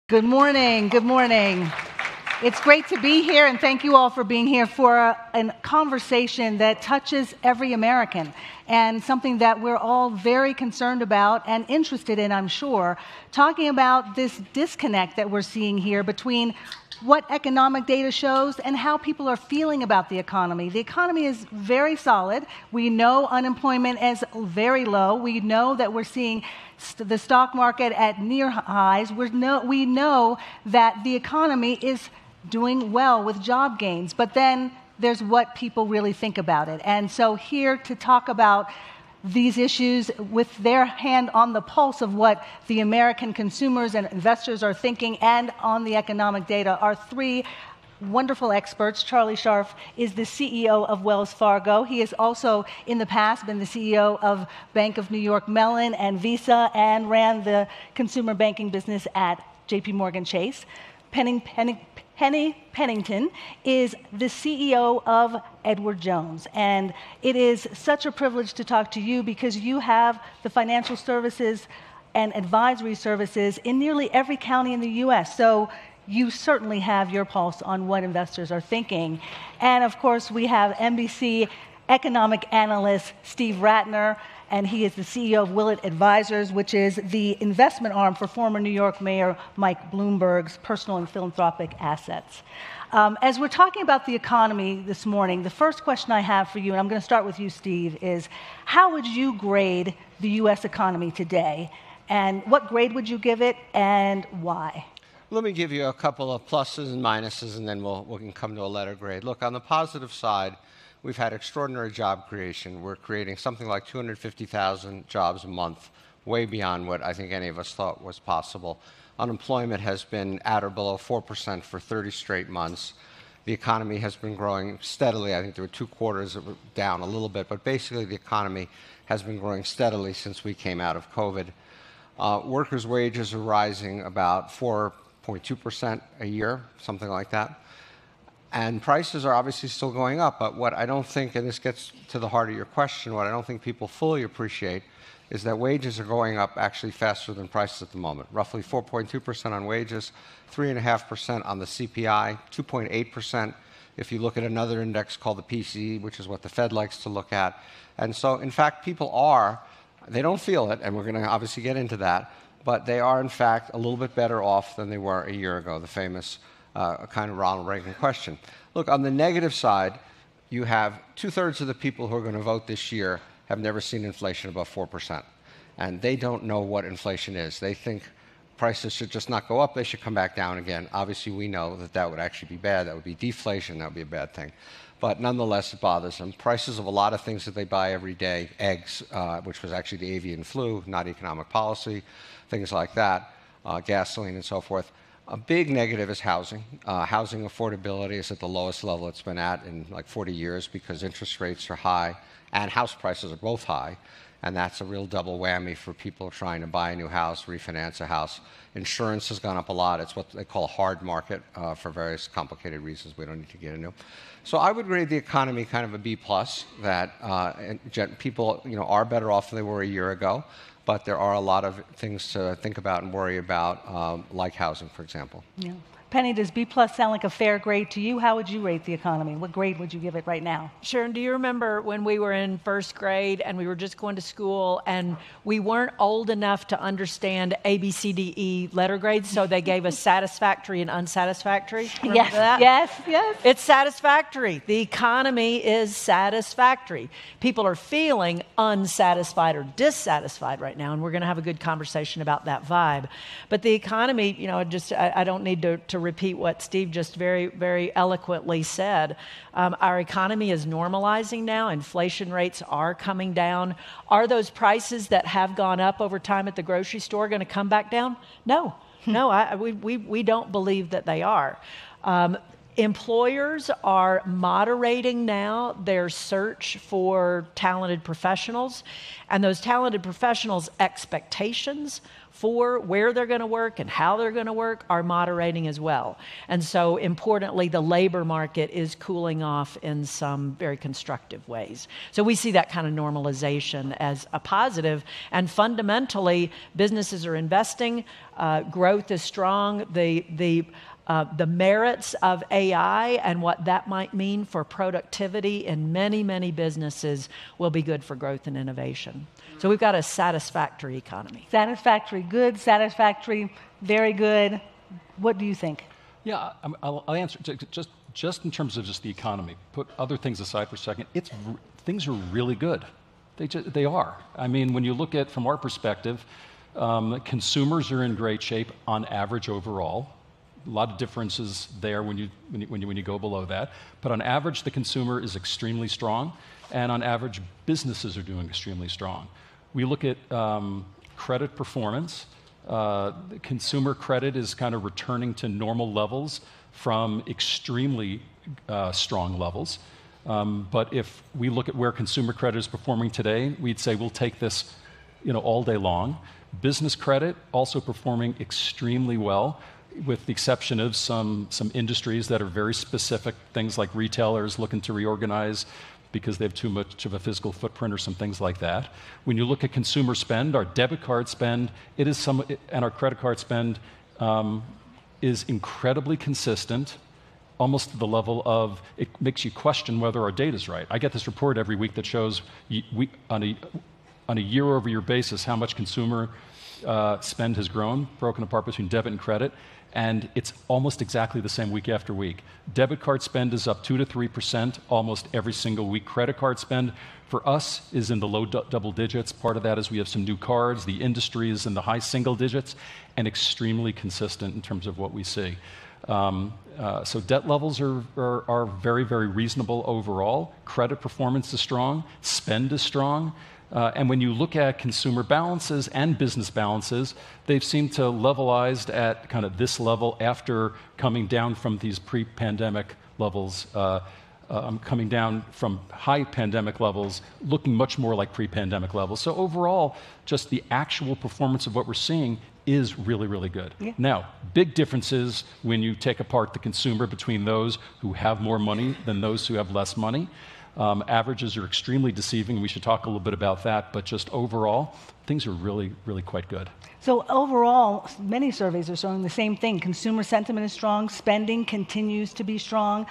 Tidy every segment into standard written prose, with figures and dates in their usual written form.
Good morning. Good morning. It's great to be here, and thank you all for being here for a conversation that touches every American and something that we're all very concerned about and interested in, I'm sure, talking about this disconnect that we're seeing here between what economic data shows and how people are feeling about the economy. The economy is very solid. We know unemployment is very low. We know that we're seeing the stock market at near highs. We know that the economy is doing well with job gains, but then there's what people really think about it. And so here to talk about these issues with their hand on the pulse of what the American consumers and investors are thinking and on the economic data are three wonderful experts. Charlie Scharf is the CEO of Wells Fargo. He has also in the past been the CEO of Bank of New York Mellon and Visa and ran the consumer banking business at JP Morgan Chase. Penny Pennington is the CEO of Edward Jones, and it is such a privilege to talk to you because you have the financial services and advisory services in nearly every county in the U.S., so you certainly have your pulse on what investors are thinking. And of course, we have NBC economic analyst Steve Ratner, and he is the CEO of Willett Advisors, which is the investment arm for former New York Mayor Mike Bloomberg's personal and philanthropic assets. As we're talking about the economy this morning, the first question I have for you, and I'm going to start with you, Steve, is how would you grade the U.S. economy today? And what grade would you give it, and why? Let me give you a couple of pluses and minuses, and then we can come to a letter grade. Look, on the positive side, we've had extraordinary job creation. We're creating something like 250,000 jobs a month, way beyond what I think any of us thought was possible. Unemployment has been at or below 4% for 30 straight months. The economy has been growing steadily. I think there were 2 quarters that were down a little bit, but basically the economy has been growing steadily since we came out of COVID. Workers' wages are rising about 4.2% a year, something like that. And prices are obviously still going up, but what I don't think, and this gets to the heart of your question, what I don't think people fully appreciate is that wages are going up actually faster than prices at the moment. Roughly 4.2% on wages, 3.5% on the CPI, 2.8% if you look at another index called the PCE, which is what the Fed likes to look at. And so, in fact, they don't feel it, and we're going to obviously get into that, but they are, in fact, a little bit better off than they were a year ago, the famous kind of Ronald Reagan question. Look, on the negative side, you have 2/3 of the people who are going to vote this year have never seen inflation above 4%. And they don't know what inflation is. They think prices should just not go up, they should come back down again. Obviously, we know that that would actually be bad. That would be deflation, that would be a bad thing. But nonetheless, it bothers them. Prices of a lot of things that they buy every day, eggs, which was actually the avian flu, not economic policy, things like that, gasoline and so forth. A big negative is housing. Housing affordability is at the lowest level it's been at in like 40 years because interest rates are high and house prices are both high. And that's a real double whammy for people trying to buy a new house, refinance a house. Insurance has gone up a lot. It's what they call a hard market for various complicated reasons we don't need to get into. So I would grade the economy kind of a B+, that people are better off than they were a year ago. But there are a lot of things to think about and worry about, like housing, for example. Yeah. Penny, does B+ sound like a fair grade to you? How would you rate the economy? What grade would you give it right now? Sharon, do you remember when we were in first grade and we were just going to school and we weren't old enough to understand A, B, C, D, E letter grades, so they gave us satisfactory and unsatisfactory? Yes, that? yes. It's satisfactory. The economy is satisfactory. People are feeling unsatisfied or dissatisfied right now, and we're going to have a good conversation about that vibe. But the economy, I don't need to repeat what Steve just very, very eloquently said. Our economy is normalizing now. Inflation rates are coming down. Are those prices that have gone up over time at the grocery store going to come back down? No, we don't believe that they are. Employers are moderating now their search for talented professionals, and those talented professionals' expectations for where they're going to work and how they're going to work are moderating as well. And so importantly, the labor market is cooling off in some very constructive ways. So we see that kind of normalization as a positive. And fundamentally, businesses are investing, growth is strong, the merits of AI and what that might mean for productivity in many, many businesses will be good for growth and innovation. So we've got a satisfactory economy. Satisfactory, good, satisfactory, very good. What do you think? Yeah, I'll answer just in terms of just the economy. Put other things aside for a second. Things are really good. They are. I mean, when you look at from our perspective, consumers are in great shape on average overall. A lot of differences there when you go below that. But on average, the consumer is extremely strong, and on average, businesses are doing extremely strong. We look at credit performance. Consumer credit is kind of returning to normal levels from extremely strong levels. But if we look at where consumer credit is performing today, we'd say we'll take this, all day long. Business credit also performing extremely well, with the exception of some industries that are very specific, things like retailers looking to reorganize because they have too much of a physical footprint or some things like that. When you look at consumer spend, our debit card spend, and our credit card spend is incredibly consistent, almost to the level of it makes you question whether our data is right. I get this report every week that shows on a year-over-year basis how much consumer spend has grown, broken apart between debit and credit, and it's almost exactly the same week after week. Debit card spend is up 2 to 3% almost every single week. Credit card spend for us is in the low double digits. Part of that is we have some new cards. The industry is in the high single digits, and extremely consistent in terms of what we see. So debt levels are very, very reasonable overall. Credit performance is strong. Spend is strong. And when you look at consumer balances and business balances, they've seemed to levelized at kind of this level after coming down from these pre-pandemic levels, coming down from high pandemic levels, looking much more like pre-pandemic levels. So overall, just the actual performance of what we're seeing is really, really good. Yeah. Now, big differences when you take apart the consumer between those who have more money than those who have less money. Averages are extremely deceiving. We should talk a little bit about that, but just overall, things are really, really quite good. So overall, many surveys are showing the same thing. Consumer sentiment is strong, spending continues to be strong,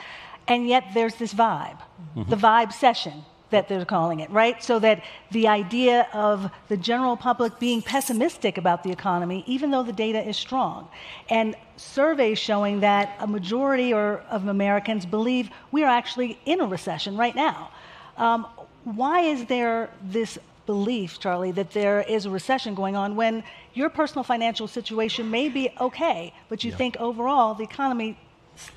and yet there's this vibe, the vibe session that they're calling it, right? So that the idea of the general public being pessimistic about the economy, even though the data is strong. And surveys showing that a majority of Americans believe we are actually in a recession right now. Why is there this belief, Charlie, that there is a recession going on when your personal financial situation may be okay, but you think overall the economy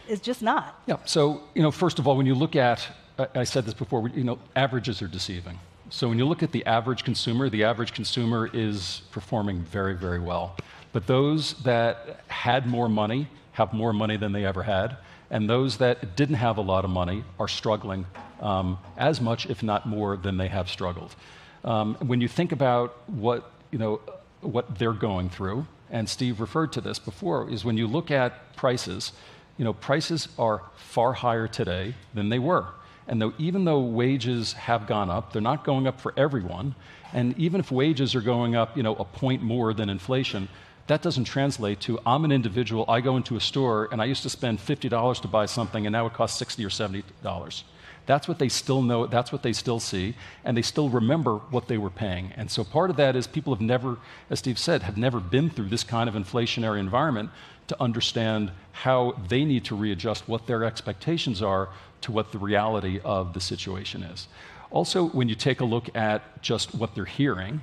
is just not? Yeah, so, first of all, when you look at I said this before, averages are deceiving. So when you look at the average consumer is performing very, very well. But those that had more money have more money than they ever had. And those that didn't have a lot of money are struggling as much, if not more, than they have struggled. When you think about what they're going through, and Steve referred to this before, is when you look at prices, prices are far higher today than they were. And even though wages have gone up, they're not going up for everyone. And even if wages are going up, a point more than inflation, that doesn't translate to, I'm an individual, I go into a store, and I used to spend $50 to buy something, and now it costs $60 or $70. That's what they still know, that's what they still see, and they still remember what they were paying. And so part of that is people have never, as Steve said, have never been through this kind of inflationary environment to understand how they need to readjust what their expectations are to what the reality of the situation is. Also, when you take a look at just what they're hearing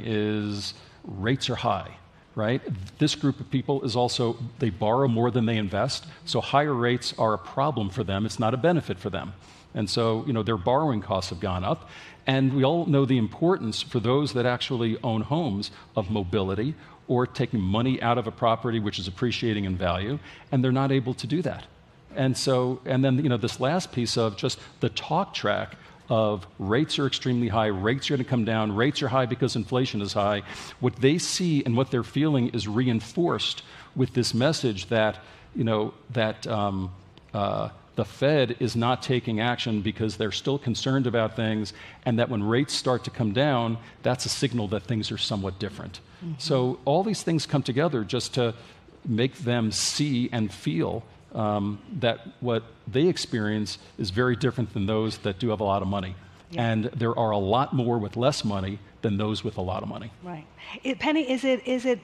is rates are high, right? This group of people is also, they borrow more than they invest, so higher rates are a problem for them. It's not a benefit for them. And so, their borrowing costs have gone up. And we all know the importance for those that actually own homes of mobility or taking money out of a property which is appreciating in value, and they're not able to do that. And then, this last piece of just the talk track of rates are extremely high, rates are going to come down, rates are high because inflation is high. What they see and what they're feeling is reinforced with this message that, the Fed is not taking action because they're still concerned about things, and that when rates start to come down, that's a signal that things are somewhat different. Mm-hmm. So all these things come together just to make them see and feel that what they experience is very different than those that do have a lot of money. Yeah. And there are a lot more with less money than those with a lot of money. Right. Penny, is it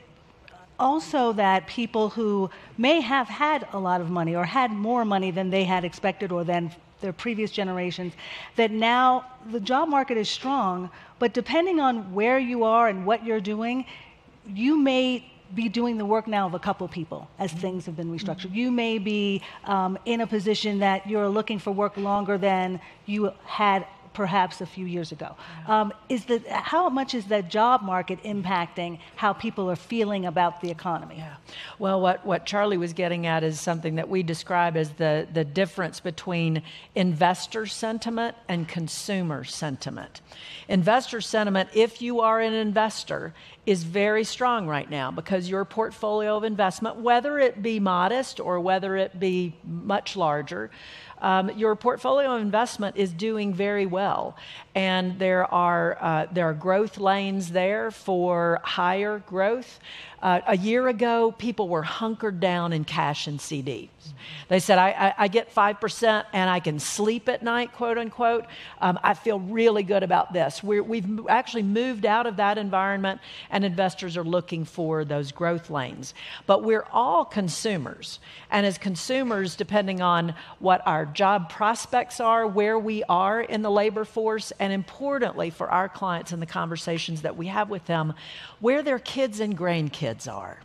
also that people who may have had a lot of money or had more money than they had expected or than their previous generations, that now the job market is strong, but depending on where you are and what you're doing, you may be doing the work now of a couple people as things have been restructured. You may be in a position that you're looking for work longer than you had perhaps a few years ago. How much is the job market impacting how people are feeling about the economy? Yeah. Well, what Charlie was getting at is something that we describe as the difference between investor sentiment and consumer sentiment. Investor sentiment, if you are an investor, is very strong right now because your portfolio of investment, whether it be modest or whether it be much larger, your portfolio of investment is doing very well, and there are growth lanes there for higher growth. A year ago, people were hunkered down in cash and CDs. They said, I get 5% and I can sleep at night, quote unquote. I feel really good about this. We've actually moved out of that environment, and investors are looking for those growth lanes. But we're all consumers. And as consumers, depending on what our job prospects are, where we are in the labor force, and importantly for our clients in the conversations that we have with them, where their kids and grandkids are.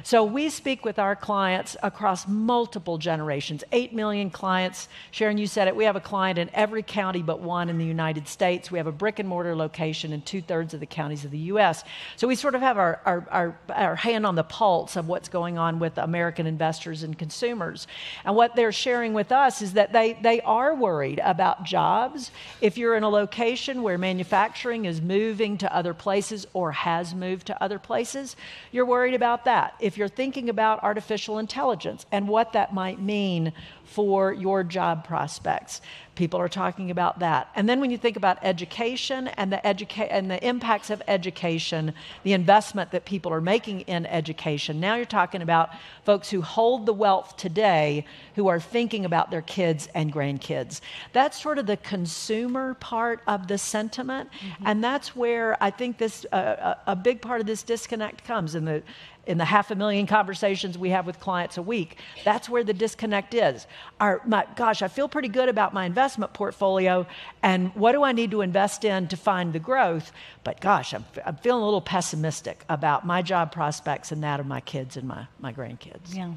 So we speak with our clients across multiple generations, 8 million clients. Sharon, you said it, we have a client in every county but one in the United States. We have a brick and mortar location in 2/3 of the counties of the U.S. So we sort of have our hand on the pulse of what's going on with American investors and consumers. And what they're sharing with us is that they are worried about jobs. If you're in a location where manufacturing is moving to other places or has moved to other places, you're worried about that. If you're thinking about artificial intelligence and what that might mean for your job prospects, people are talking about that. And then when you think about education and the impacts of education, the investment that people are making in education, now you're talking about folks who hold the wealth today who are thinking about their kids and grandkids. That's sort of the consumer part of the sentiment, and that's where I think this a big part of this disconnect comes in the 500,000 conversations we have with clients a week. That's where the disconnect is. I feel pretty good about my investment portfolio, and what do I need to invest in to find the growth? But gosh, I'm feeling a little pessimistic about my job prospects and that of my kids and my grandkids. Yeah.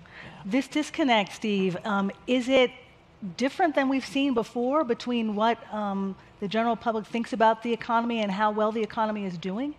This disconnect, Steve, is it different than we've seen before between what the general public thinks about the economy and how well the economy is doing?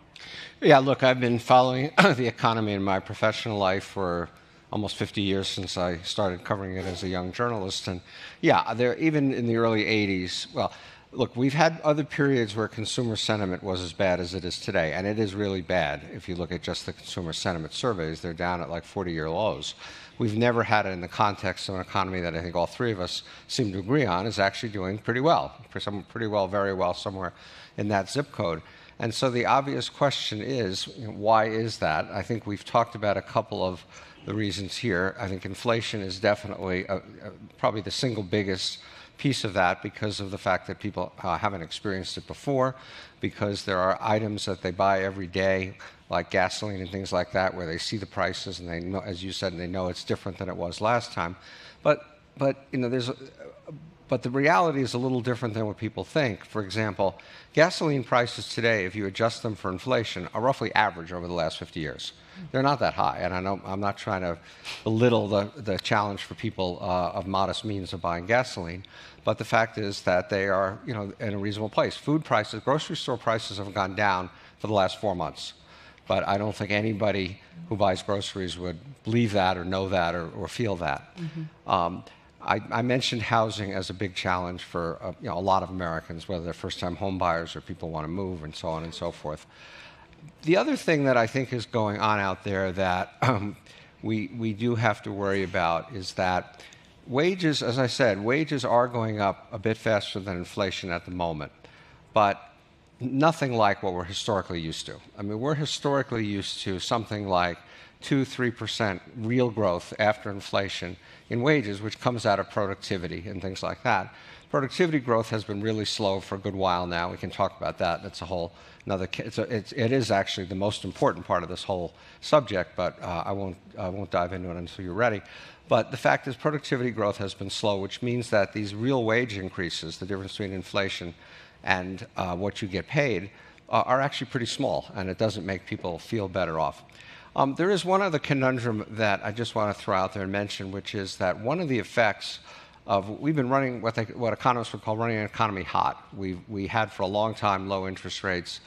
Yeah, look, I've been following the economy in my professional life for almost 50 years since I started covering it as a young journalist. And yeah, even in the early 80s, well, look, we've had other periods where consumer sentiment was as bad as it is today, and it is really bad. If you look at just the consumer sentiment surveys, they're down at like 40-year lows. We've never had it in the context of an economy that I think all three of us seem to agree on is actually doing pretty well, very well, somewhere in that zip code. And so the obvious question is, why is that? I think we've talked about a couple of the reasons here. I think inflation is definitely probably the single biggest piece of that because of the fact that people haven't experienced it before, because there are items that they buy every day, like gasoline and things like that, where they see the prices and they know, as you said, and they know it's different than it was last time. But the reality is a little different than what people think. For example, gasoline prices today, if you adjust them for inflation, are roughly average over the last 50 years. They're not that high, and I know I'm not trying to belittle the challenge for people of modest means of buying gasoline, but the fact is that they are, in a reasonable place. Food prices, grocery store prices have gone down for the last 4 months, but I don't think anybody who buys groceries would believe that or know that or feel that. I mentioned housing as a big challenge for a lot of Americans, whether they're first-time home buyers or people want to move and so on and so forth. The other thing that I think is going on out there that we do have to worry about is that wages, as I said, wages are going up a bit faster than inflation at the moment, but nothing like what we're historically used to. I mean, we're historically used to something like 2-3% real growth after inflation in wages, which comes out of productivity and things like that. Productivity growth has been really slow for a good while now. We can talk about that. That's a whole another. It is actually the most important part of this whole subject, but I won't dive into it until you're ready. But the fact is, productivity growth has been slow, which means that these real wage increases, the difference between inflation and what you get paid, are actually pretty small, and it doesn't make people feel better off. There is one other conundrum that I just want to throw out there and mention, which is that one of the effects of we've been running what economists would call running an economy hot. We had for a long time low interest rates.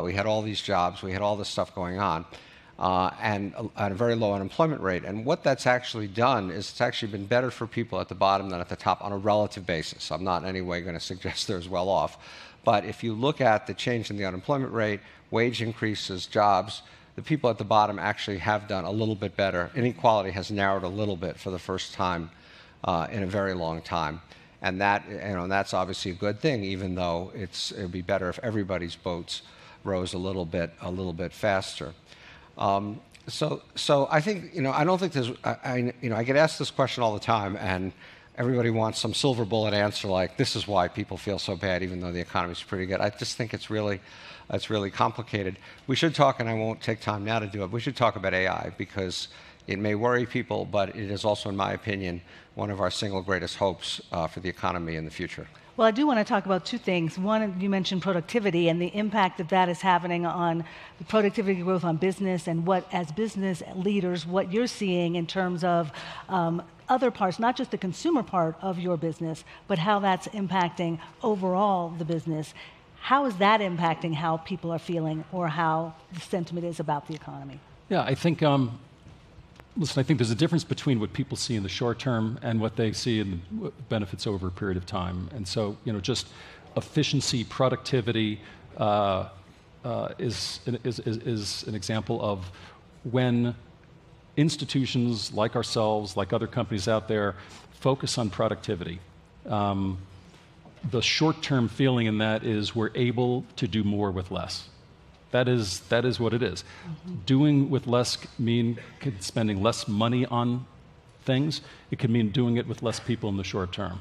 We had all these jobs. We had all this stuff going on, and a very low unemployment rate. And what that's actually done is it's actually been better for people at the bottom than at the top on a relative basis. I'm not in any way going to suggest they're as well off. But if you look at the change in the unemployment rate, wage increases, jobs, the people at the bottom actually have done a little bit better. Inequality has narrowed a little bit for the first time in a very long time. And that's obviously a good thing, even though it would be better if everybody's boats rose a little bit faster. So I think, I don't think there's, I get asked this question all the time, and everybody wants some silver bullet answer like, this is why people feel so bad, even though the economy's pretty good. I just think it's really complicated. We should talk, and I won't take time now to do it, we should talk about AI, because it may worry people, but it is also, in my opinion, one of our single greatest hopes for the economy in the future. Well, I do want to talk about two things. One, you mentioned productivity and the impact that is having on the productivity growth on business, and what, as business leaders, what you're seeing in terms of other parts, not just the consumer part of your business, but how that's impacting overall the business. How is that impacting how people are feeling, or how the sentiment is about the economy? Yeah, I think, listen, I think there's a difference between what people see in the short term and what they see in the benefits over a period of time. And so, just efficiency, productivity is an example of when institutions like ourselves, like other companies out there, focus on productivity. The short-term feeling in that is we're able to do more with less. That is what it is. Mm-hmm. Doing with less mean spending less money on things. It could mean doing it with less people in the short term.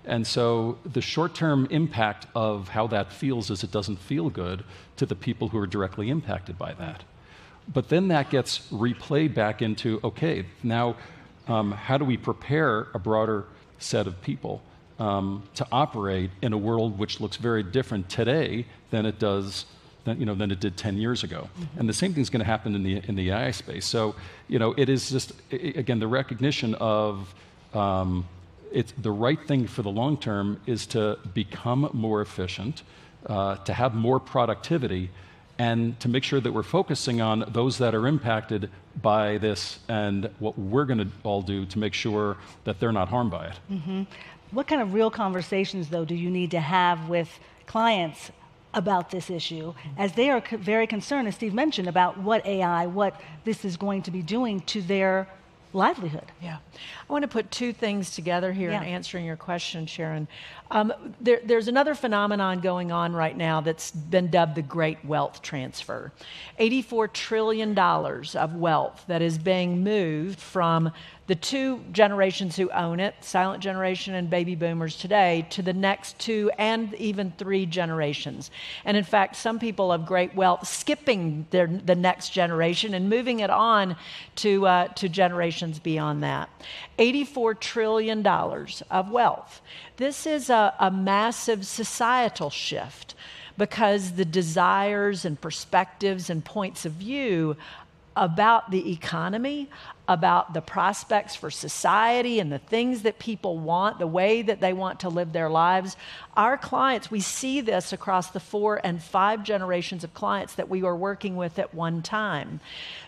And so the short-term impact of how that feels is it doesn't feel good to the people who are directly impacted by that. But then that gets replayed back into, okay, now how do we prepare a broader set of people to operate in a world which looks very different today than it does, than it did 10 years ago. Mm-hmm. And the same thing's going to happen in the AI space. So, it is just, again, the recognition of it's the right thing for the long term is to become more efficient, to have more productivity, and to make sure that we're focusing on those that are impacted by this and what we're going to all do to make sure that they're not harmed by it. Mm-hmm. What kind of real conversations, though, do you need to have with clients about this issue, as they are very concerned, as Steve mentioned, about what this is going to be doing to their livelihood? Yeah. I want to put two things together here in answering your question, Sharon. There's another phenomenon going on right now that's been dubbed the Great Wealth Transfer. $84 trillion of wealth that is being moved from the two generations who own it, silent generation and baby boomers today, to the next 2 and even 3 generations. And in fact, some people of great wealth skipping the next generation and moving it on to generations beyond that. $84 trillion of wealth. This is a massive societal shift, because the desires and perspectives and points of view about the economy about the prospects for society and the things that people want, the way that they want to live their lives. Our clients, we see this across the 4 and 5 generations of clients that we are working with at one time.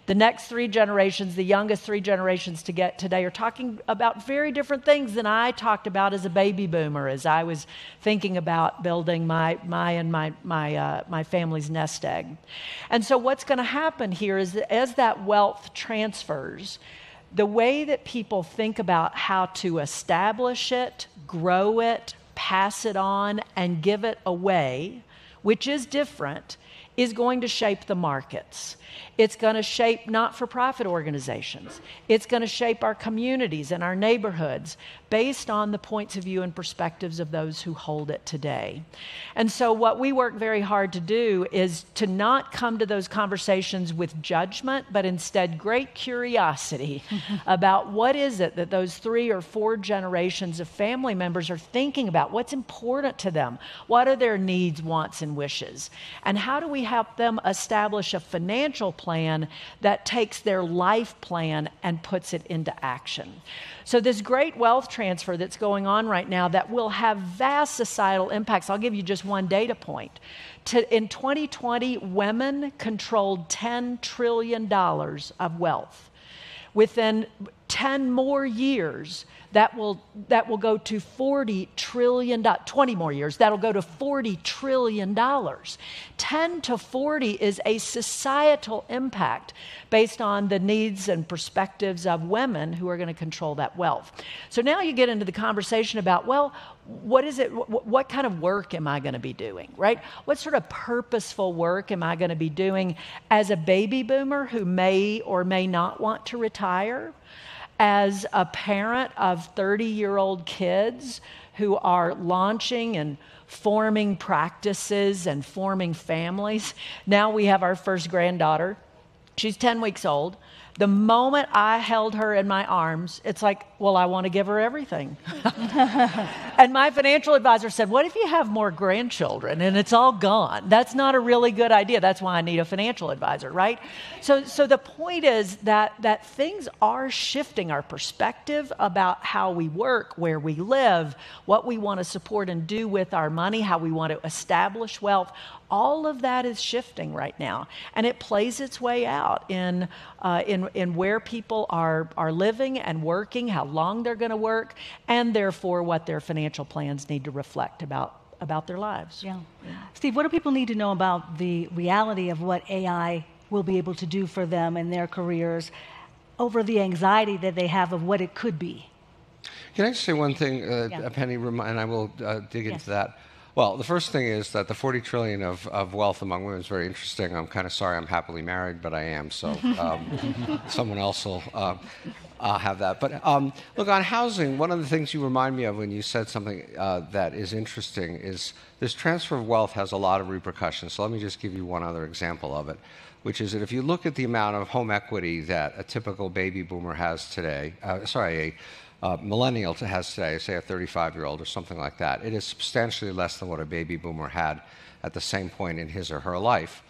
The next 3 generations, the youngest 3 generations to get today, are talking about very different things than I talked about as a baby boomer, as I was thinking about building my family's nest egg. And so what's going to happen here is that as that wealth transfers, the way that people think about how to establish it, grow it, pass it on, and give it away, which is different, is going to shape the markets. It's going to shape not-for-profit organizations. It's going to shape our communities and our neighborhoods based on the points of view and perspectives of those who hold it today. And so what we work very hard to do is to not come to those conversations with judgment, but instead great curiosity about what is it that those 3 or 4 generations of family members are thinking about, what's important to them, what are their needs, wants, and wishes, and how do we help them establish a financial plan that takes their life plan and puts it into action. So this great wealth transfer that's going on right now that will have vast societal impacts. I'll give you just one data point. In 2020, women controlled $10 trillion of wealth. Within 10 more years, that will go to $40 trillion, 20 more years, that'll go to $40 trillion. 10 to 40 is a societal impact based on the needs and perspectives of women who are going to control that wealth. So now you get into the conversation about, well, what is it? What kind of work am I going to be doing, right? What sort of purposeful work am I going to be doing as a baby boomer who may or may not want to retire? As a parent of 30-year-old kids who are launching and forming practices and forming families. Now we have our first granddaughter. She's 10 weeks old. The moment I held her in my arms, it's like, well, I want to give her everything. And my financial advisor said, what if you have more grandchildren and it's all gone? That's not a really good idea. That's why I need a financial advisor, right? So the point is that things are shifting our perspective about how we work, where we live, what we want to support and do with our money, how we want to establish wealth. All of that is shifting right now, and it plays its way out in where people are living and working, how long they're going to work, and therefore what their financial plans need to reflect about their lives. Yeah. Steve, what do people need to know about the reality of what AI will be able to do for them in their careers over the anxiety that they have of what it could be? Can I just say one thing, Penny, and I will dig into that. Well, the first thing is that the 40 trillion of wealth among women is very interesting. I'm kind of sorry I'm happily married, but I am, so someone else will have that. But look, on housing, one of the things you remind me of when you said something that is interesting is this transfer of wealth has a lot of repercussions. So let me just give you one other example of it, which is that if you look at the amount of home equity that a typical baby boomer has today, a millennial has today, say a 35-year-old or something like that, it is substantially less than what a baby boomer had at the same point in his or her life.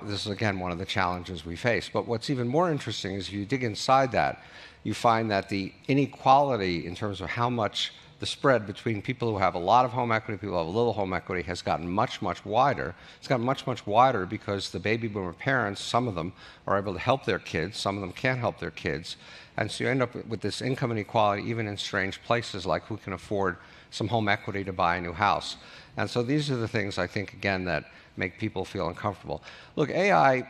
This is, again, one of the challenges we face. But what's even more interesting is if you dig inside that, you find that the inequality in terms of how much the spread between people who have a lot of home equity, people who have a little home equity, has gotten much, much wider. It's gotten much, much wider because the baby boomer parents, some of them are able to help their kids, some of them can't help their kids. And so you end up with this income inequality even in strange places like who can afford some home equity to buy a new house. And so these are the things, I think, again, that make people feel uncomfortable. Look, AI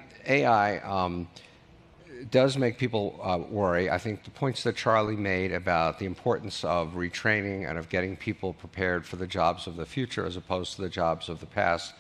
does make people worry. I think the points that Charlie made about the importance of retraining and of getting people prepared for the jobs of the future as opposed to the jobs of the past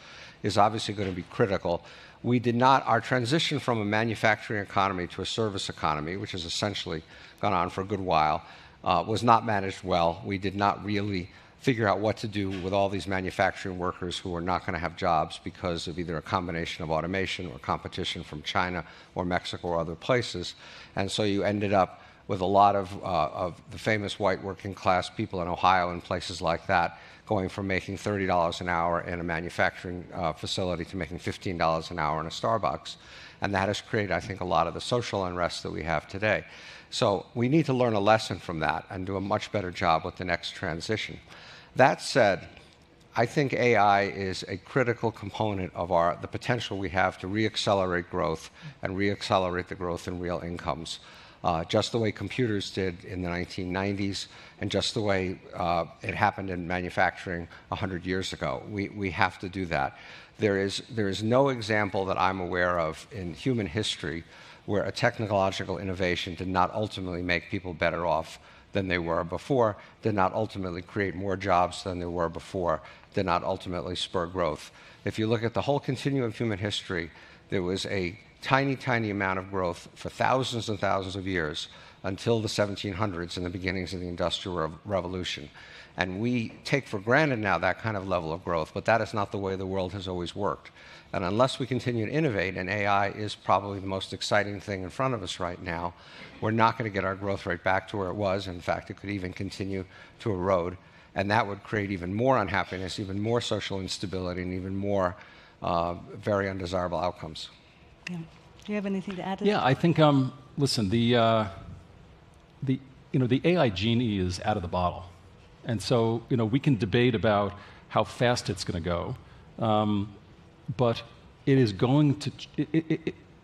is obviously going to be critical. Our transition from a manufacturing economy to a service economy, which has essentially gone on for a good while, was not managed well. We did not really figure out what to do with all these manufacturing workers who are not going to have jobs because of either a combination of automation or competition from China or Mexico or other places. And so you ended up with a lot of the famous white working class people in Ohio and places like that going from making $30 an hour in a manufacturing facility to making $15 an hour in a Starbucks. And that has created, I think, a lot of the social unrest that we have today. So we need to learn a lesson from that and do a much better job with the next transition. That said, I think AI is a critical component of the potential we have to reaccelerate growth and reaccelerate the growth in real incomes, just the way computers did in the 1990s and just the way it happened in manufacturing 100 years ago. We have to do that. There is no example that I'm aware of in human history where a technological innovation did not ultimately make people better off than they were before, did not ultimately create more jobs than there were before, did not ultimately spur growth. If you look at the whole continuum of human history, there was a tiny, tiny amount of growth for thousands and thousands of years until the 1700s and the beginnings of the Industrial Revolution. And we take for granted now that kind of level of growth, but that is not the way the world has always worked. And unless we continue to innovate, and AI is probably the most exciting thing in front of us right now, we're not going to get our growth rate back to where it was. In fact, it could even continue to erode. And that would create even more unhappiness, even more social instability, and even more very undesirable outcomes. Yeah. Do you have anything to add to that? Yeah, I think, listen, the AI genie is out of the bottle. And so, we can debate about how fast it's going to go. But it is going to,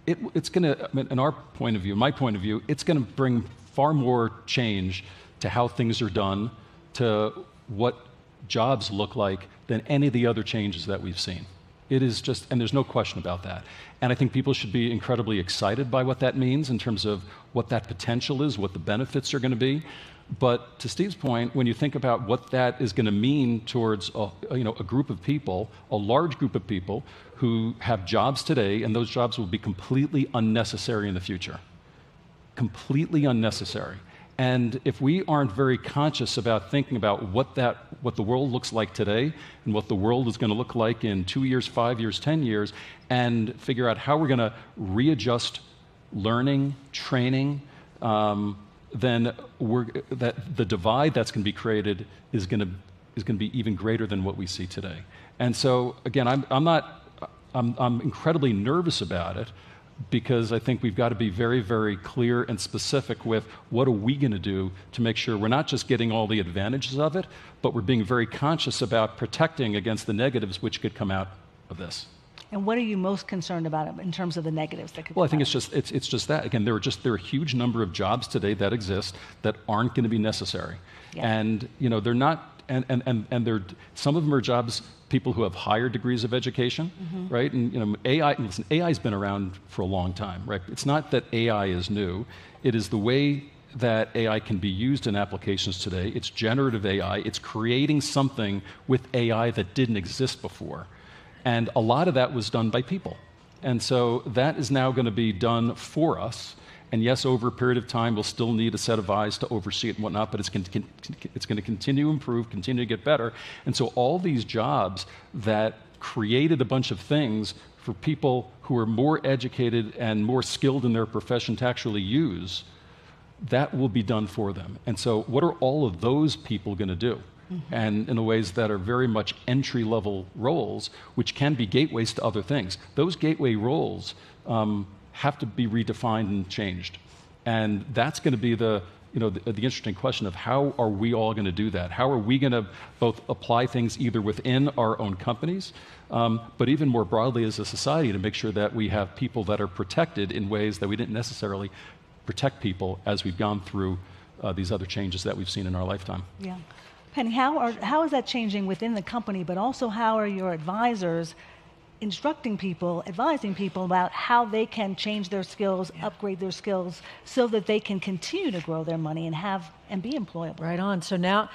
it's going to, in our point of view, my point of view, it's going to bring far more change to how things are done, to what jobs look like, than any of the other changes that we've seen. It is just, and there's no question about that. And I think people should be incredibly excited by what that means in terms of what that potential is, what the benefits are going to be. But to Steve's point, when you think about what that is going to mean towards a group of people, a large group of people who have jobs today, and those jobs will be completely unnecessary in the future. Completely unnecessary. And if we aren't very conscious about thinking about what the world looks like today and what the world is going to look like in 2 years, 5 years, 10 years, and figure out how we're going to readjust learning, training, then the divide that's going to be created is going to be even greater than what we see today. And so again, I'm incredibly nervous about it, because I think we've got to be very, very clear and specific with what are we going to do to make sure we're not just getting all the advantages of it, but we're being very conscious about protecting against the negatives which could come out of this. And what are you most concerned about in terms of the negatives that could Well, I come think it's just that. Again, there are a huge number of jobs today that exist that aren't going to be necessary. Yeah. And they're not, and they're, some of them are jobs people who have higher degrees of education, right? And AI's been around for a long time, right? It's not that AI is new. It is the way that AI can be used in applications today. It's generative AI. It's creating something with AI that didn't exist before. And a lot of that was done by people. And so that is now going to be done for us. And yes, over a period of time, we'll still need a set of eyes to oversee it and whatnot, but it's going to continue to improve, continue to get better. And so all these jobs that created a bunch of things for people who are more educated and more skilled in their profession to actually use, that will be done for them. And so what are all of those people going to do? And in the ways that are very much entry-level roles, which can be gateways to other things. Those gateway roles have to be redefined and changed. And that's going to be the interesting question of how are we all going to do that? How are we going to both apply things either within our own companies, but even more broadly as a society to make sure that we have people that are protected in ways that we didn't necessarily protect people as we've gone through these other changes that we've seen in our lifetime. Yeah. Penny, how is that changing within the company, but also how are your advisors instructing people, advising people about how they can change their skills, upgrade their skills, so that they can continue to grow their money and be employable? Right on. So now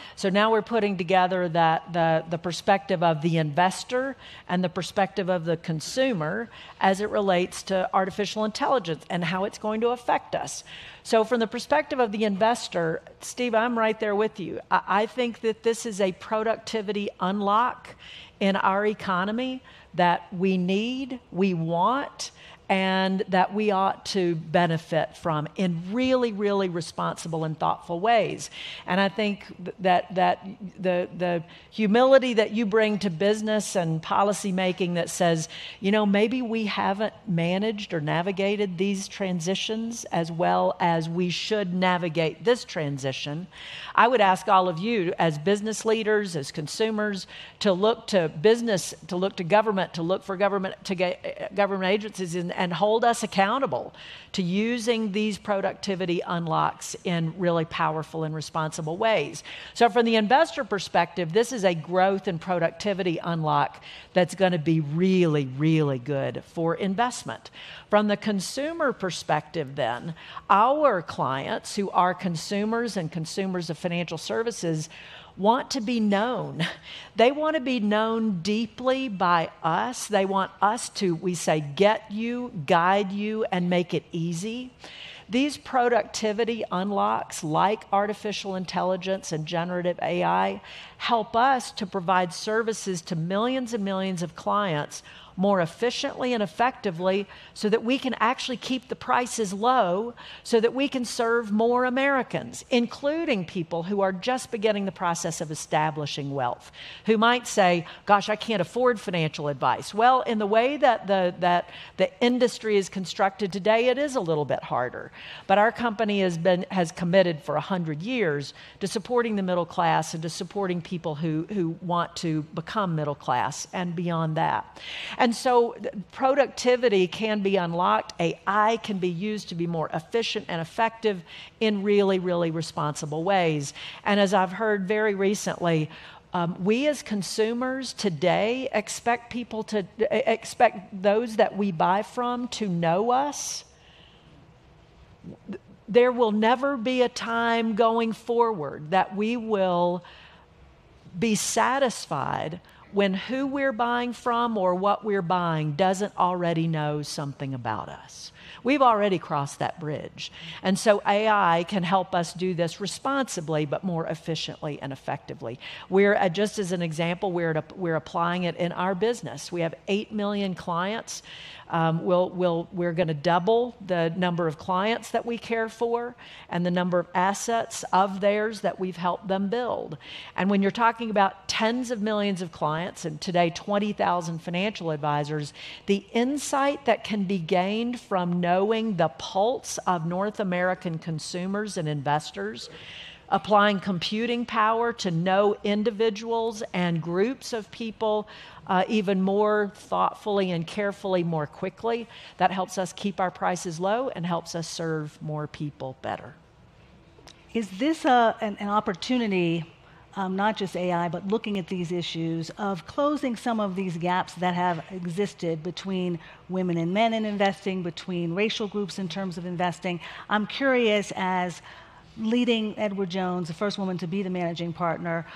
we're putting together the perspective of the investor and the perspective of the consumer as it relates to artificial intelligence and how it's going to affect us. So from the perspective of the investor, Steve, I'm right there with you. I think that this is a productivity unlock in our economy that we need, we want, and that we ought to benefit from in really, really responsible and thoughtful ways. And I think that the humility that you bring to business and policy making that says, maybe we haven't managed or navigated these transitions as well as we should navigate this transition. I would ask all of you as business leaders, as consumers, to look to business, to look to government, to look for government agencies and hold us accountable to using these productivity unlocks in really powerful and responsible ways. So from the investor perspective, this is a growth and productivity unlock that's going to be really, really good for investment. From the consumer perspective then, our clients who are consumers and consumers of financial services want to be known. They want to be known deeply by us. They want us to, we say, get you, guide you, and make it easy. These productivity unlocks, like artificial intelligence and generative AI, help us to provide services to millions and millions of clients more efficiently and effectively so that we can actually keep the prices low so that we can serve more Americans, including people who are just beginning the process of establishing wealth, who might say, gosh, I can't afford financial advice. Well, in the way that the industry is constructed today, it is a little bit harder. But our company has committed for 100 years to supporting the middle class and to supporting people who want to become middle class and beyond that. And so productivity can be unlocked. AI can be used to be more efficient and effective in really, really responsible ways. And as I've heard very recently, we as consumers today expect those that we buy from to know us. There will never be a time going forward that we will be satisfied when who we're buying from or what we're buying doesn't already know something about us. We've already crossed that bridge. And so AI can help us do this responsibly, but more efficiently and effectively. Just as an example, we're applying it in our business. We have 8 million clients. We're going to double the number of clients that we care for and the number of assets of theirs that we've helped them build. And when you're talking about tens of millions of clients, and today 20,000 financial advisors, the insight that can be gained from knowing the pulse of North American consumers and investors, applying computing power to know individuals and groups of people even more thoughtfully and carefully, more quickly, that helps us keep our prices low and helps us serve more people better. Is this an opportunity, not just AI, but looking at these issues of closing some of these gaps that have existed between women and men in investing, between racial groups in terms of investing? I'm curious, as leading Edward Jones, the first woman to be the managing partner,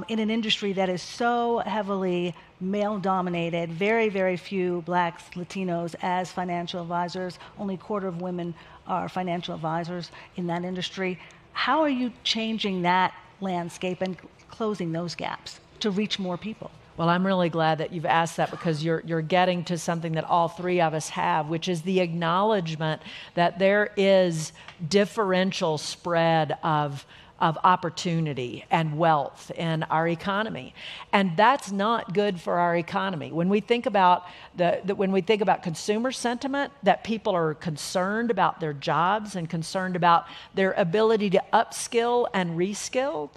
in an industry that is so heavily male-dominated, very, very few Blacks, Latinos as financial advisors, only a quarter of women are financial advisors in that industry. How are you changing that landscape and closing those gaps to reach more people? Well, I'm really glad that you've asked that, because you're getting to something that all three of us have, which is the acknowledgement that there is differential spread of opportunity and wealth in our economy, and that's not good for our economy. When we think about consumer sentiment, that people are concerned about their jobs and concerned about their ability to upskill and reskill,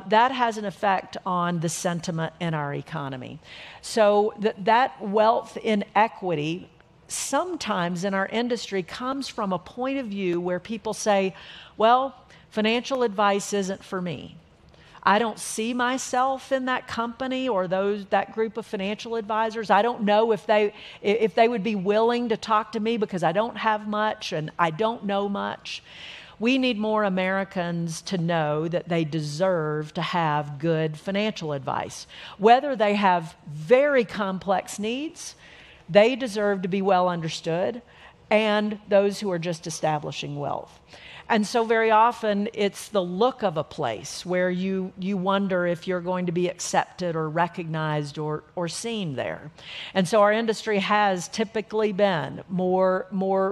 that has an effect on the sentiment in our economy. So that wealth inequity sometimes in our industry comes from a point of view where people say, well, financial advice isn't for me. I don't see myself in that company or that group of financial advisors. I don't know if they would be willing to talk to me because I don't have much and I don't know much. We need more Americans to know that they deserve to have good financial advice. Whether they have very complex needs, they deserve to be well understood, and those who are just establishing wealth. And so very often it's the look of a place where you wonder if you're going to be accepted or recognized or seen there. And so our industry has typically been more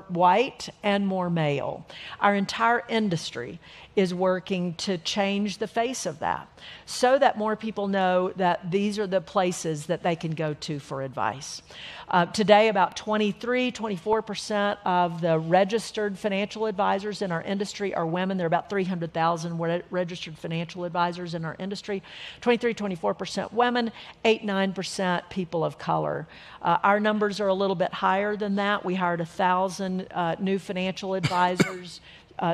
white and more male. Our entire industry is working to change the face of that so that more people know that these are the places that they can go to for advice. Today, about 24% of the registered financial advisors in our industry are women. There are about 300,000 registered financial advisors in our industry. 24% women, 9% people of color. Our numbers are a little bit higher than that. We hired 1,000 new financial advisors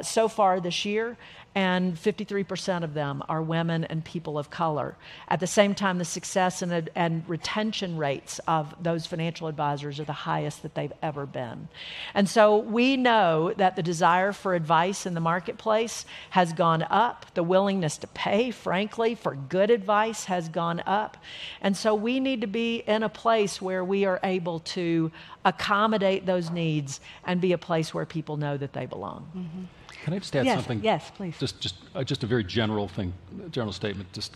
so far this year, and 53% of them are women and people of color. At the same time, the success and retention rates of those financial advisors are the highest that they've ever been. And so we know that the desire for advice in the marketplace has gone up. The willingness to pay, frankly, for good advice has gone up. And so we need to be in a place where we are able to accommodate those needs and be a place where people know that they belong. Mm-hmm. Can I just add something? Yes, please. Just a very general statement,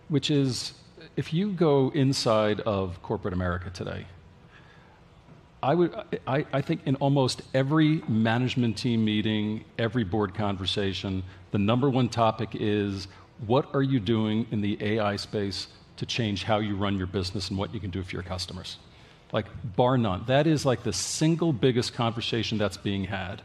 which is, if you go inside of corporate America today, I think in almost every management team meeting, every board conversation, the number one topic is, what are you doing in the AI space to change how you run your business and what you can do for your customers? Like, bar none. That is like the single biggest conversation that's being had.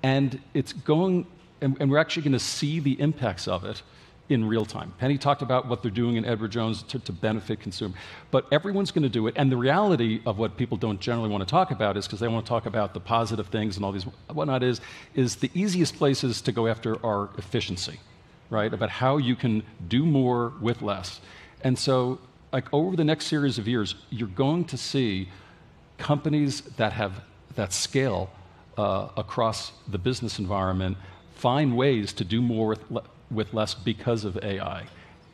And it's going, and we're actually going to see the impacts of it in real time. Penny talked about what they're doing in Edward Jones to benefit consumer, but everyone's going to do it. And the reality of what people don't generally want to talk about is, because they want to talk about the positive things and all these whatnot, is the easiest places to go after are efficiency, right? About how you can do more with less. And so, like, over the next series of years, you're going to see companies that scale across the business environment find ways to do more with less because of AI.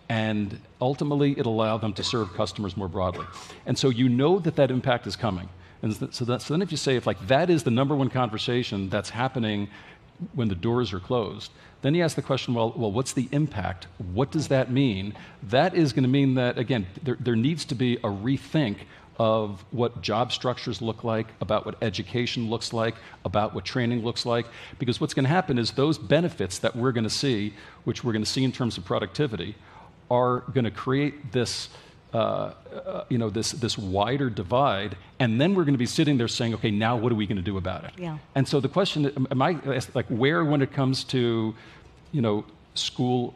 And ultimately, it'll allow them to serve customers more broadly. And so you know that impact is coming. And so then if you say, if like that is the number one conversation that's happening when the doors are closed, then you ask the question, well, what's the impact? What does that mean? That is going to mean that, again, there needs to be a rethink of what job structures look like, about what education looks like, about what training looks like. Because what's going to happen is those benefits that we're going to see, which we're going to see in terms of productivity, are going to create this, this wider divide, and then we're going to be sitting there saying, okay, now what are we going to do about it? Yeah. And so the question, where when it comes to, school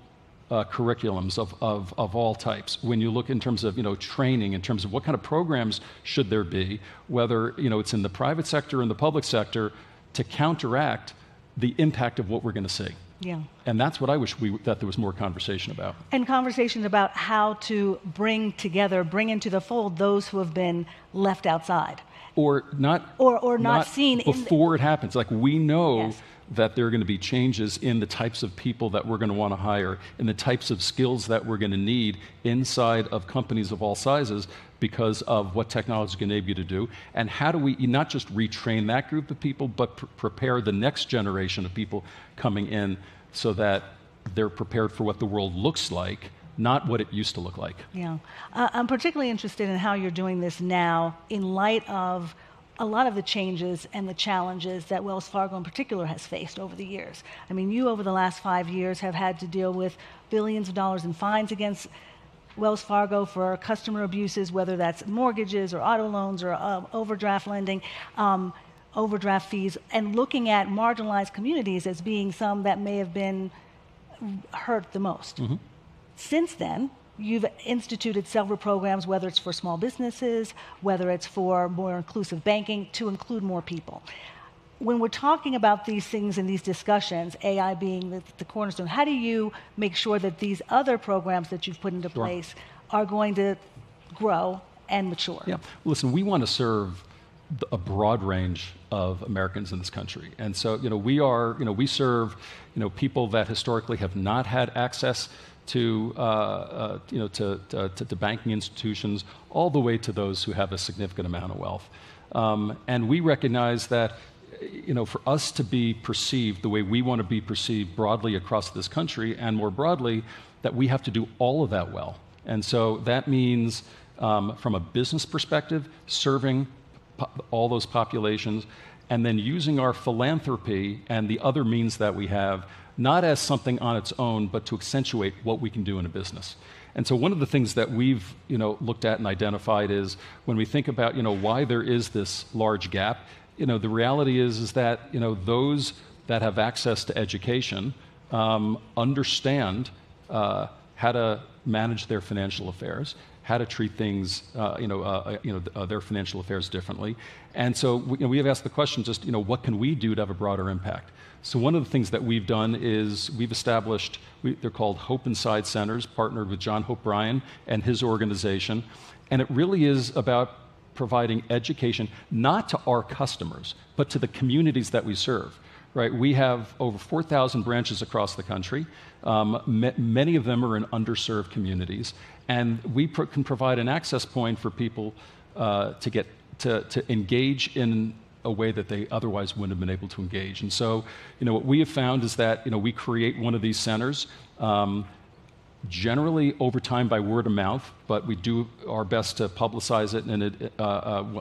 curriculums of all types, when you look in terms of training, in terms of what kind of programs should there be, whether it's in the private sector or in the public sector, to counteract the impact of what we're going to see. Yeah. And that's what I wish that there was more conversation about. And conversations about how to bring into the fold those who have been left outside. Or not seen before it happens. Like, we know Yes. that there are going to be changes in the types of people that we're going to want to hire, in the types of skills that we're going to need inside of companies of all sizes because of what technology is going to enable you to do. And how do we not just retrain that group of people, but prepare the next generation of people coming in so that they're prepared for what the world looks like, not what it used to look like. Yeah. I'm particularly interested in how you're doing this now in light of a lot of the changes and the challenges that Wells Fargo in particular has faced over the years. I mean, you over the last 5 years have had to deal with billions of dollars in fines against Wells Fargo for customer abuses, whether that's mortgages or auto loans or overdraft lending, overdraft fees, and looking at marginalized communities as being some that may have been hurt the most. Mm-hmm. Since then, you've instituted several programs, whether it's for small businesses, whether it's for more inclusive banking, to include more people. When we're talking about these things in these discussions, AI being the cornerstone, how do you make sure that these other programs that you've put into place are going to grow and mature? Yeah, listen, we want to serve a broad range of Americans in this country. And so, we serve, people that historically have not had access to banking institutions, all the way to those who have a significant amount of wealth. And we recognize that, for us to be perceived the way we want to be perceived broadly across this country, and more broadly, that we have to do all of that well. And so that means, from a business perspective, serving all those populations, and then using our philanthropy and the other means that we have, not as something on its own, but to accentuate what we can do in a business. And so one of the things that we've looked at and identified is when we think about why there is this large gap, the reality is that those that have access to education understand how to manage their financial affairs, how to treat things, their financial affairs differently. And so we have asked the question, just what can we do to have a broader impact? So one of the things that we've done is we've established, they're called Hope Inside Centers, partnered with John Hope Bryan and his organization. And it really is about providing education, not to our customers, but to the communities that we serve. Right? We have over 4,000 branches across the country. Many of them are in underserved communities. And we can provide an access point for people to engage in a way that they otherwise wouldn't have been able to engage. And so, what we have found is that, we create one of these centers, generally over time by word of mouth, but we do our best to publicize it, and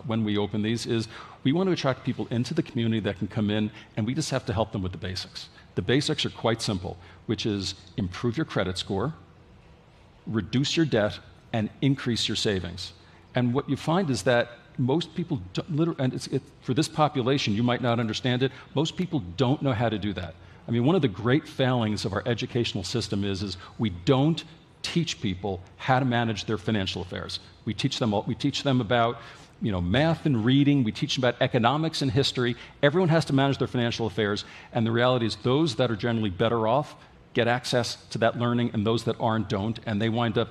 when we open these, is we want to attract people into the community that can come in, and we just have to help them with the basics. The basics are quite simple, which is improve your credit score, reduce your debt, and increase your savings. And what you find is that most people, for this population, you might not understand it, most people don't know how to do that. I mean, one of the great failings of our educational system is we don't teach people how to manage their financial affairs. We teach them about math and reading, we teach them about economics and history. Everyone has to manage their financial affairs, and the reality is those that are generally better off get access to that learning, and those that aren't don't, and they wind up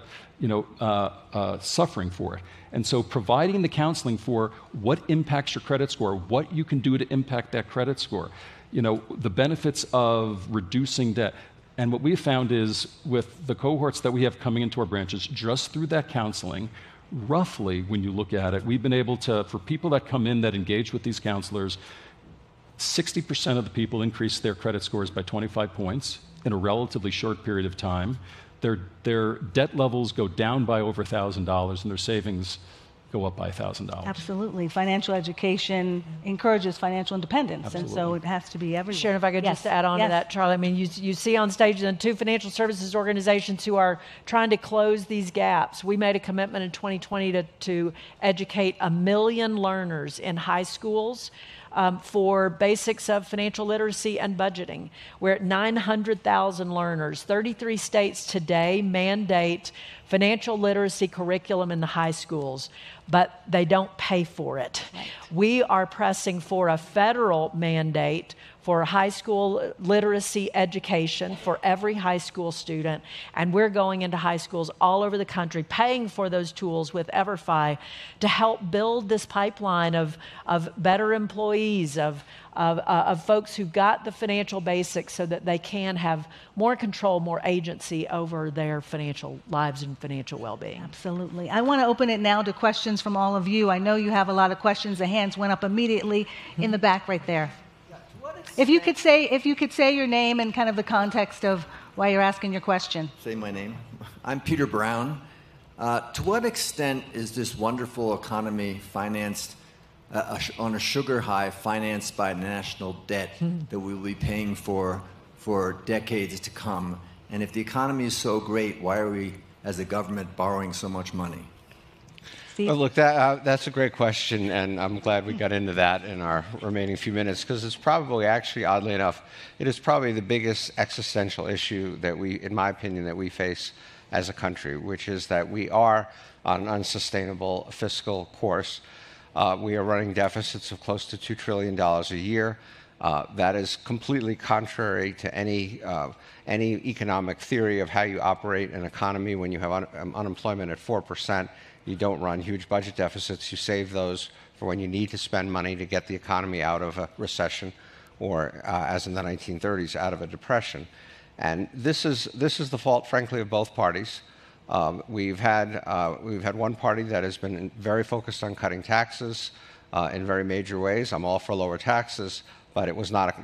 suffering for it. And so providing the counseling for what impacts your credit score, what you can do to impact that credit score, the benefits of reducing debt. And what we have found is with the cohorts that we have coming into our branches, just through that counseling, roughly, when you look at it, we've been able to, for people that come in that engage with these counselors, 60% of the people increase their credit scores by 25 points in a relatively short period of time. Their debt levels go down by over $1,000, and their savings go up by $1,000. Absolutely. Financial education encourages financial independence, Absolutely. And so it has to be everywhere. Sharon, if I could just add on to that, Charlie, I mean, you see on stage the two financial services organizations who are trying to close these gaps. We made a commitment in 2020 to educate 1 million learners in high schools for basics of financial literacy and budgeting. We're at 900,000 learners. 33 states today mandate financial literacy curriculum in the high schools, but they don't pay for it. Right. We are pressing for a federal mandate for high school literacy education for every high school student, and we're going into high schools all over the country, paying for those tools with EverFi to help build this pipeline of better employees, of folks who got the financial basics so that they can have more control, more agency over their financial lives and financial well-being. Absolutely. I want to open it now to questions from all of you. I know you have a lot of questions. The hands went up immediately in the back right there. If you could say your name and kind of the context of why you're asking your question. Say my name. I'm Peter Brown. To what extent is this wonderful economy financed on a sugar high, financed by national debt that we will be paying for decades to come? And if the economy is so great, why are we, as a government, borrowing so much money? Well, look, that's a great question, and I'm glad we got into that in our remaining few minutes, because it's probably, actually, oddly enough, it is probably the biggest existential issue that in my opinion, that we face as a country, which is that we are on an unsustainable fiscal course. We are running deficits of close to $2 trillion a year. That is completely contrary to any economic theory of how you operate an economy when you have unemployment at 4%. You don't run huge budget deficits. You save those for when you need to spend money to get the economy out of a recession, or as in the 1930s, out of a depression. And this is the fault, frankly, of both parties. We've had one party that has been very focused on cutting taxes in very major ways. I'm all for lower taxes, but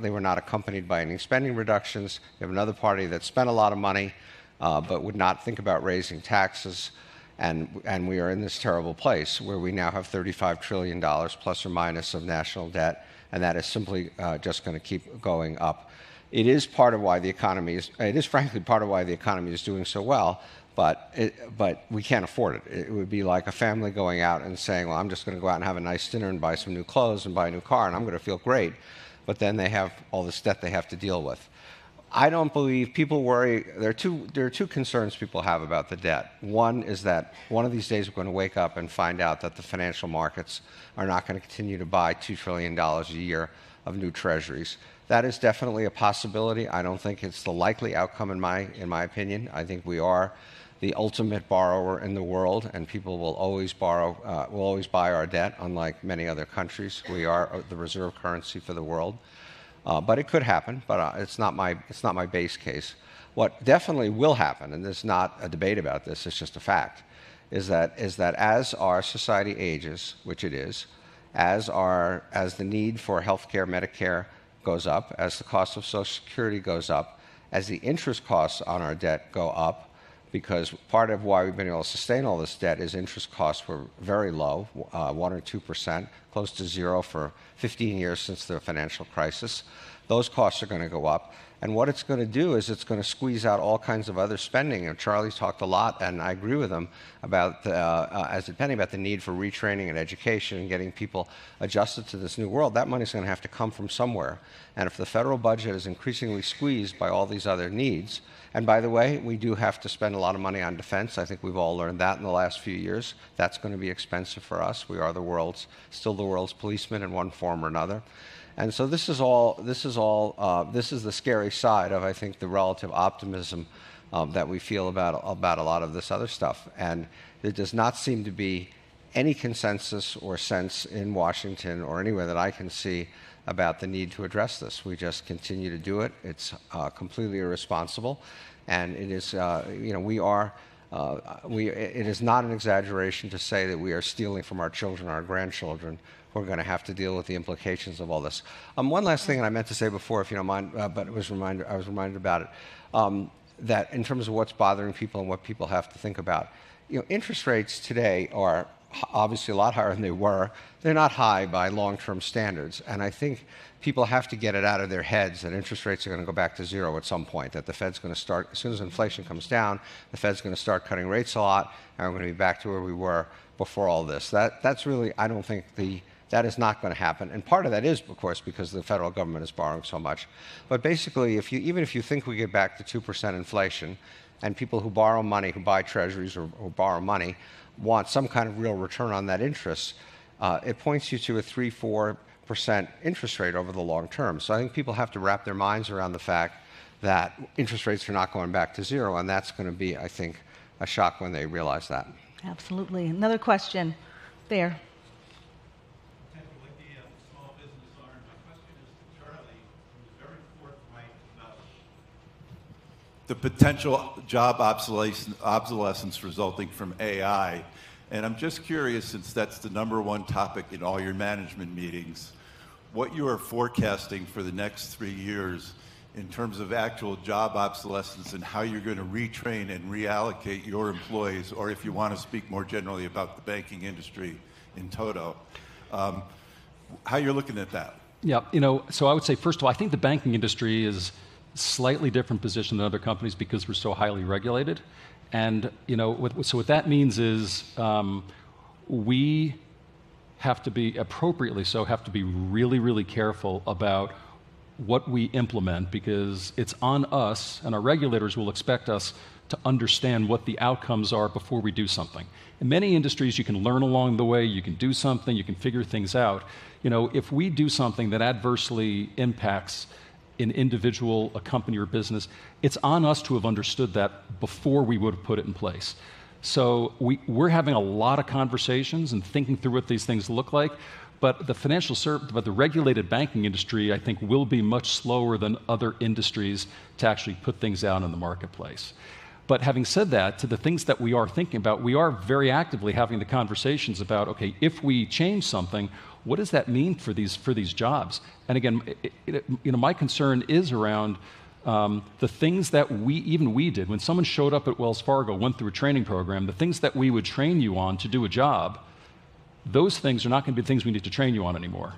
they were not accompanied by any spending reductions. You have another party that spent a lot of money, but would not think about raising taxes. And we are in this terrible place where we now have $35 trillion plus or minus of national debt, and that is simply just going to keep going up. It is part of why the economy is, it is frankly part of why the economy is doing so well, but we can't afford it. It would be like a family going out and saying, well, I'm just going to go out and have a nice dinner and buy some new clothes and buy a new car, and I'm going to feel great. But then they have all this debt they have to deal with. I don't believe people worry. There are two concerns people have about the debt. One is that one of these days we're going to wake up and find out that the financial markets are not going to continue to buy $2 trillion a year of new treasuries. That is definitely a possibility. I don't think it's the likely outcome in my opinion. I think we are the ultimate borrower in the world, and people will always borrow, will always buy our debt, unlike many other countries. We are the reserve currency for the world. But it could happen, but it's not my base case. What definitely will happen, and there's not a debate about this, it's just a fact, is that as our society ages, which it is, as the need for healthcare, Medicare goes up, as the cost of Social Security goes up, as the interest costs on our debt go up, because part of why we've been able to sustain all this debt is interest costs were very low, 1 or 2%, close to zero for 15 years since the financial crisis. Those costs are going to go up. And what it's going to do is it's going to squeeze out all kinds of other spending. And Charlie talked a lot, and I agree with him, about, as did Penny, about the need for retraining and education and getting people adjusted to this new world. That money's going to have to come from somewhere. And if the federal budget is increasingly squeezed by all these other needs, and by the way, we do have to spend a lot of money on defense. I think we've all learned that in the last few years. That's going to be expensive for us. We are still the world's policemen in one form or another. And so this is the scary side of, I think, the relative optimism that we feel about a lot of this other stuff. And there does not seem to be any consensus or sense in Washington or anywhere that I can see about the need to address this. We just continue to do it. It's completely irresponsible, and it is, it is not an exaggeration to say that we are stealing from our children, our grandchildren, who are going to have to deal with the implications of all this. One last thing, and I meant to say before, if you don't mind, but I was reminded about it, that in terms of what's bothering people and what people have to think about, interest rates today are obviously a lot higher than they were. They're not high by long-term standards, and I think people have to get it out of their heads that interest rates are going to go back to zero at some point, that the Fed's going to start, as soon as inflation comes down, the Fed's going to start cutting rates a lot, and we're going to be back to where we were before all this. That's really, I don't think that is not going to happen. And part of that is, of course, because the federal government is borrowing so much. But basically, even if you think we get back to 2% inflation, and people who borrow money, who buy treasuries or borrow money, want some kind of real return on that interest, it points you to a 3-4% interest rate over the long term. So I think people have to wrap their minds around the fact that interest rates are not going back to zero, and that's going to be, I think, a shock when they realize that. Absolutely. Another question there. The potential job obsolescence resulting from AI. And I'm just curious, since that's the #1 topic in all your management meetings, what you are forecasting for the next 3 years in terms of actual job obsolescence and how you're going to retrain and reallocate your employees, or if you want to speak more generally about the banking industry in toto, how you're looking at that. Yeah, so I would say, first of all, I think the banking industry is slightly different position than other companies because we're so highly regulated. And so what that means is we have to be, appropriately so, have to be really, really careful about what we implement, because it's on us, and our regulators will expect us to understand what the outcomes are before we do something. In many industries, you can learn along the way, you can do something, you can figure things out. If we do something that adversely impacts an individual, a company, or business, it's on us to have understood that before we would have put it in place. So we're having a lot of conversations and thinking through what these things look like, but the regulated banking industry, I think, will be much slower than other industries to actually put things out in the marketplace. But having said that, to the things that we are thinking about, we are very actively having the conversations about, okay, if we change something, what does that mean for these jobs? And again, my concern is around the things that we did. When someone showed up at Wells Fargo, went through a training program, the things that we would train you on to do a job, those things are not going to be the things we need to train you on anymore,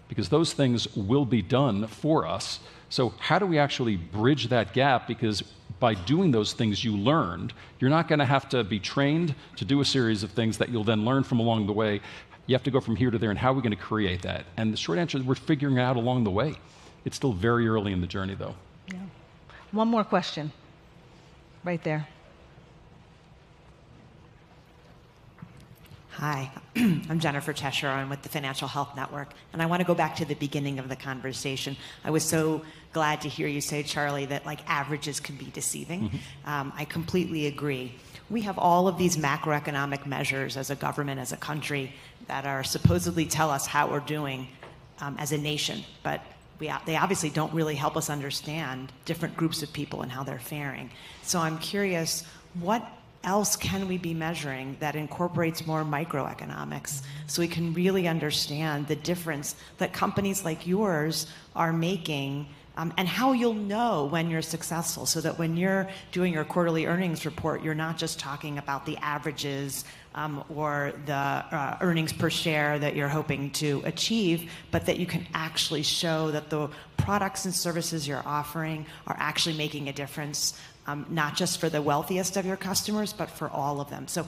because those things will be done for us. So how do we actually bridge that gap? Because by doing those things you learned, you're not going to have to be trained to do a series of things that you'll then learn from along the way. You have to go from here to there, and how are we going to create that? And the short answer is we're figuring it out along the way. It's still very early in the journey, though. Yeah. One more question, right there. Hi, I'm Jennifer Cheshire. I'm with the Financial Health Network, and I want to go back to the beginning of the conversation. I was so glad to hear you say, Charlie, that averages can be deceiving. Mm-hmm. I completely agree. We have all of these macroeconomic measures as a government, as a country, that are supposedly tell us how we're doing as a nation, but they obviously don't really help us understand different groups of people and how they're faring. So I'm curious, what else can we be measuring that incorporates more microeconomics so we can really understand the difference that companies like yours are making, and how you'll know when you're successful, so that when you're doing your quarterly earnings report, you're not just talking about the averages or the earnings per share that you're hoping to achieve, but that you can actually show that the products and services you're offering are actually making a difference, not just for the wealthiest of your customers, but for all of them. So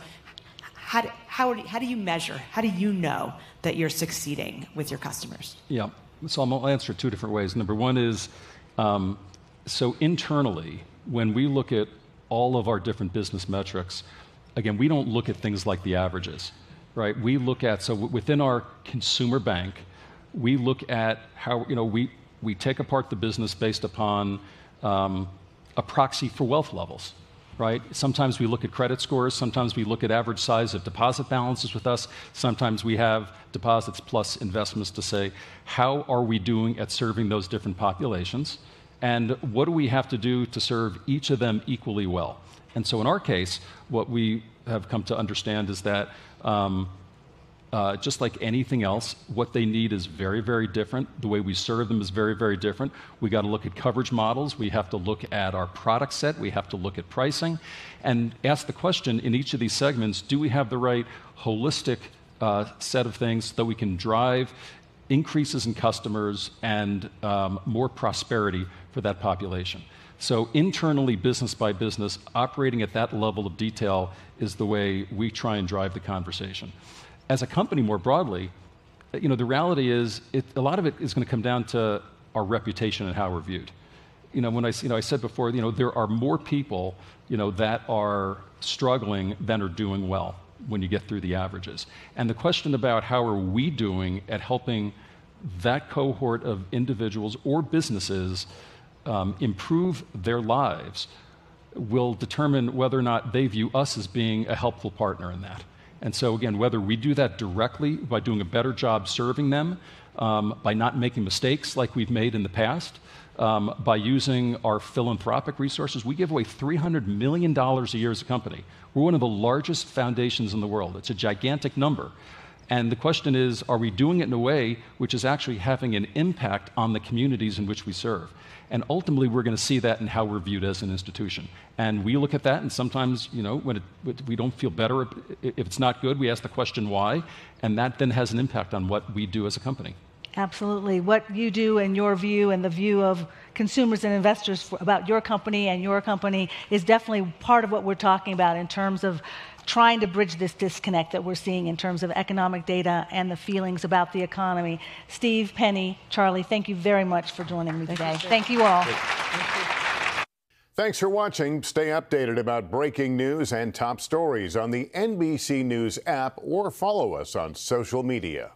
how do you measure? How do you know that you're succeeding with your customers? Yeah, so I'll answer it two different ways. Number one is, so internally, when we look at all of our different business metrics, again, we don't look at things like the averages, right? We look at, so within our consumer bank, we look at how, we take apart the business based upon a proxy for wealth levels, right? Sometimes we look at credit scores, sometimes we look at average size of deposit balances with us, sometimes we have deposits plus investments to say, how are we doing at serving those different populations? And what do we have to do to serve each of them equally well? And so in our case, what we have come to understand is that just like anything else, what they need is very, very different. The way we serve them is very, very different. We got to look at coverage models. We have to look at our product set. We have to look at pricing and ask the question in each of these segments, do we have the right holistic set of things so that we can drive increases in customers and more prosperity for that population? So internally, business by business, operating at that level of detail is the way we try and drive the conversation. As a company more broadly, the reality is a lot of it is going to come down to our reputation and how we're viewed. When I said before, there are more people, that are struggling than are doing well when you get through the averages. And the question about how are we doing at helping that cohort of individuals or businesses improve their lives will determine whether or not they view us as being a helpful partner in that. And so again, whether we do that directly by doing a better job serving them, by not making mistakes like we've made in the past, by using our philanthropic resources. We give away $300 million a year as a company. We're one of the largest foundations in the world. It's a gigantic number. And the question is, are we doing it in a way which is actually having an impact on the communities in which we serve? And ultimately, we're going to see that in how we're viewed as an institution. And we look at that, and sometimes, when we don't feel better, if it's not good, we ask the question why, and that then has an impact on what we do as a company. Absolutely. What you do and your view and the view of consumers and investors about your company and your company is definitely part of what we're talking about in terms of trying to bridge this disconnect that we're seeing in terms of economic data and the feelings about the economy. Steve, Penny, Charlie, thank you very much for joining me today. Thank you all. Thanks for watching. Stay updated about breaking news and top stories on the NBC News app or follow us on social media.